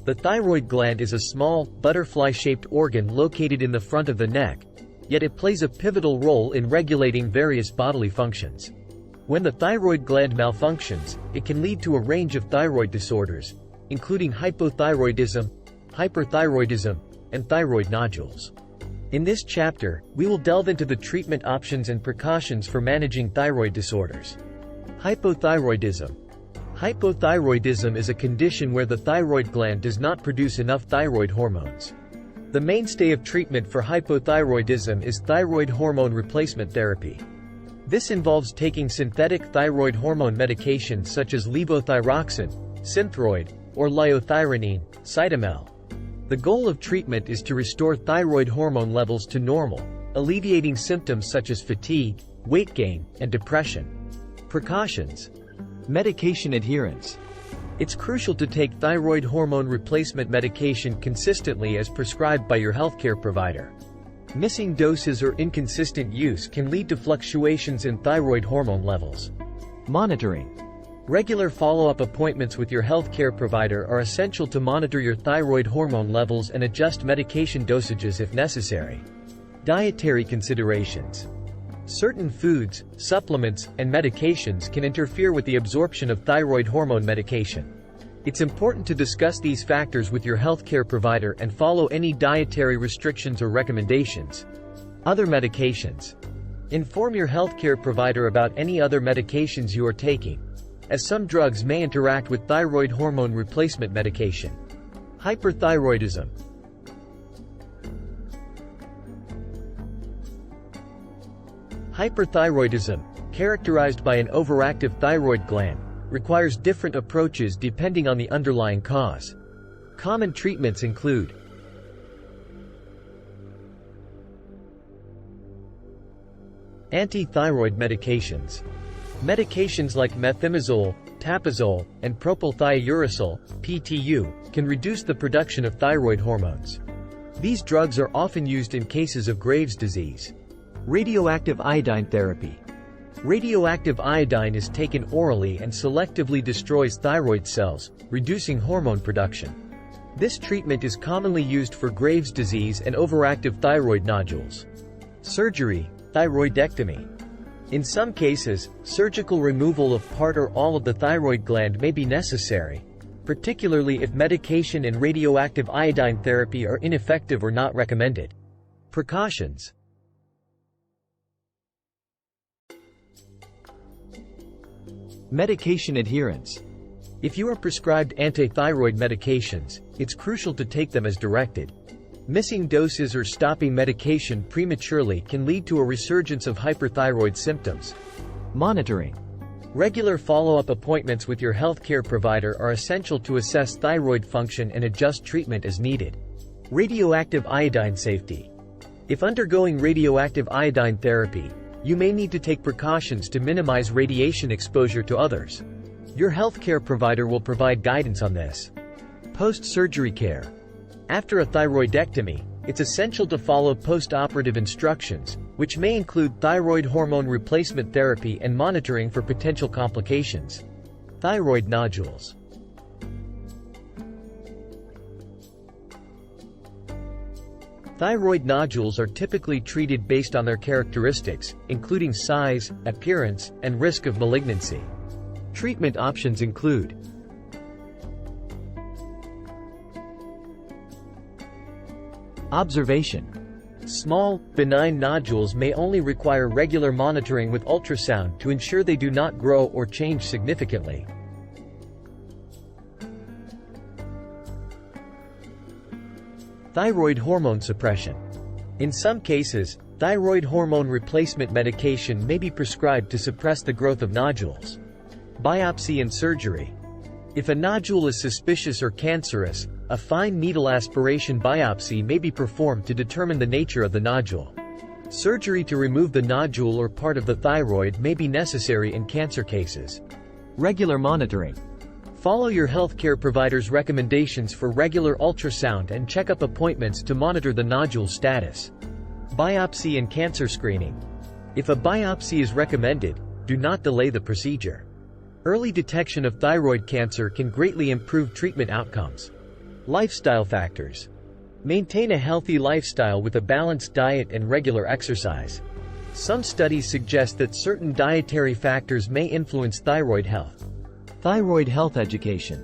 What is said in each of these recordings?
The thyroid gland is a small, butterfly-shaped organ located in the front of the neck, yet it plays a pivotal role in regulating various bodily functions. When the thyroid gland malfunctions, it can lead to a range of thyroid disorders, including hypothyroidism, hyperthyroidism, and thyroid nodules. In this chapter, we will delve into the treatment options and precautions for managing thyroid disorders. Hypothyroidism. Hypothyroidism is a condition where the thyroid gland does not produce enough thyroid hormones. The mainstay of treatment for hypothyroidism is thyroid hormone replacement therapy. This involves taking synthetic thyroid hormone medications such as levothyroxine, Synthroid, or liothyronine, Cytomel. The goal of treatment is to restore thyroid hormone levels to normal, alleviating symptoms such as fatigue, weight gain, and depression. Precautions. Medication adherence. It's crucial to take thyroid hormone replacement medication consistently as prescribed by your healthcare provider. Missing doses or inconsistent use can lead to fluctuations in thyroid hormone levels. Monitoring. Regular follow-up appointments with your healthcare provider are essential to monitor your thyroid hormone levels and adjust medication dosages if necessary. Dietary considerations. Certain foods, supplements, and medications can interfere with the absorption of thyroid hormone medication. It's important to discuss these factors with your healthcare provider and follow any dietary restrictions or recommendations. Other medications. Inform your healthcare provider about any other medications you are taking, as some drugs may interact with thyroid hormone replacement medication. Hyperthyroidism. Hyperthyroidism, characterized by an overactive thyroid gland, requires different approaches depending on the underlying cause. Common treatments include anti-thyroid medications. Medications like methimazole, tapazole, and propylthiouracil, PTU, can reduce the production of thyroid hormones. These drugs are often used in cases of Graves' disease. Radioactive iodine therapy. Radioactive iodine is taken orally and selectively destroys thyroid cells, reducing hormone production. This treatment is commonly used for Graves' disease and overactive thyroid nodules. Surgery, thyroidectomy. In some cases, surgical removal of part or all of the thyroid gland may be necessary, particularly if medication and radioactive iodine therapy are ineffective or not recommended. Precautions. Medication adherence. If you are prescribed anti-thyroid medications, it's crucial to take them as directed. Missing doses or stopping medication prematurely can lead to a resurgence of hyperthyroid symptoms. Monitoring. Regular follow-up appointments with your healthcare provider are essential to assess thyroid function and adjust treatment as needed. Radioactive iodine safety. If undergoing radioactive iodine therapy, you may need to take precautions to minimize radiation exposure to others. Your healthcare provider will provide guidance on this. Post-surgery care. After a thyroidectomy, it's essential to follow post-operative instructions, which may include thyroid hormone replacement therapy and monitoring for potential complications. Thyroid nodules. Thyroid nodules are typically treated based on their characteristics, including size, appearance, and risk of malignancy. Treatment options include observation. Small, benign nodules may only require regular monitoring with ultrasound to ensure they do not grow or change significantly. Thyroid hormone suppression. In some cases, thyroid hormone replacement medication may be prescribed to suppress the growth of nodules. Biopsy and surgery. If a nodule is suspicious or cancerous, a fine needle aspiration biopsy may be performed to determine the nature of the nodule. Surgery to remove the nodule or part of the thyroid may be necessary in cancer cases. Regular monitoring. Follow your healthcare provider's recommendations for regular ultrasound and checkup appointments to monitor the nodule status. Biopsy and cancer screening. If a biopsy is recommended, do not delay the procedure. Early detection of thyroid cancer can greatly improve treatment outcomes. Lifestyle factors. Maintain a healthy lifestyle with a balanced diet and regular exercise. Some studies suggest that certain dietary factors may influence thyroid health. Thyroid health education.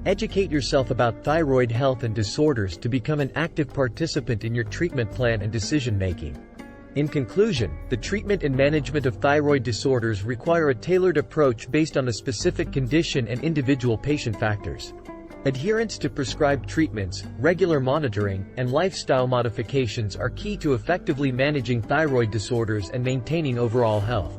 Educate yourself about thyroid health and disorders to become an active participant in your treatment plan and decision-making. In conclusion, the treatment and management of thyroid disorders require a tailored approach based on the specific condition and individual patient factors. Adherence to prescribed treatments, regular monitoring, and lifestyle modifications are key to effectively managing thyroid disorders and maintaining overall health.